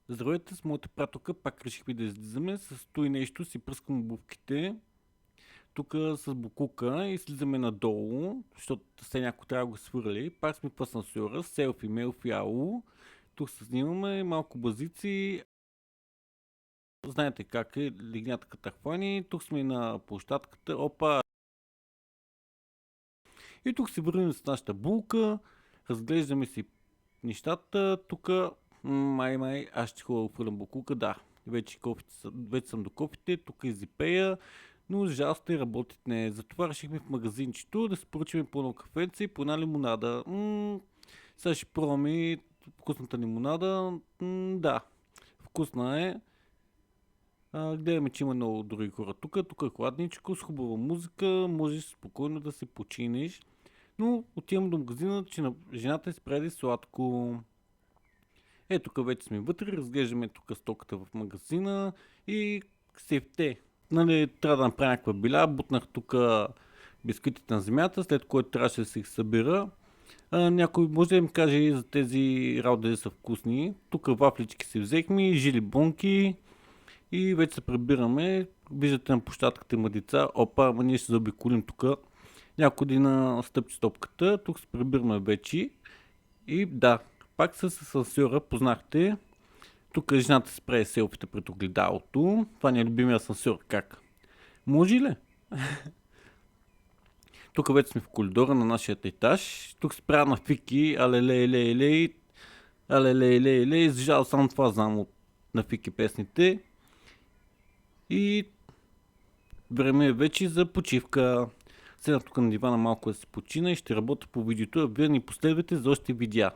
Здравейте, с моята приятелка пак решихме да излизаме. С той нещо си пръскам обувките. Тук с букука и слизаме надолу, защото все някой трябва да го свърли. Пак сме в асансьора, селфи, мелфи, ау. Тук се снимаме, малко базици. Знаете как е, лигнята катахвани. Тук сме на площадката. Опа! И тук се върнем с нашата булка. Разглеждаме си нещата. Тук аз ще хубаво фърлям букука, да. Вече съм до кофите, тук е зипея, но за жалост не работят не. Затова решихме в магазинчето да се поръчаме по едно кафенце и по една лимонада. Сега ще пробваме вкусната лимонада. Да, вкусна е. Гледаме, че има много други хора тук. Тук е хладничко, с хубава музика, можеш спокойно да се починеш. Но отивам до магазина, че на жената е спреди сладко. Тук вече сме вътре, разглеждаме тук стоката в магазина и сефте. Нали, трябва да направя някаква биля, бутнах тук бисквитите на земята, след което трябваше да се их събира. Някой може да им каже и за тези работи да са вкусни. Тук вафлички си взехме, жили бонки и вече се прибираме. Виждате на площадката има деца. Опа, ама ние ще заобиколим тук. Някой да стъпче стопката. Тук се прибираме вече. И да, пак с асансьора познахте. Тук жената се прави селфите пред огледалото. Това не е любимия асансьор. Как? Може ли? Тук вече сме в коридора на нашия етаж. Тук се правя на фики. Алеле. За жал само това знам от на фики песните. И време е вече за почивка. Седна тук на дивана малко да се почина и ще работя по видеото, а вие ни последвате за още видеа.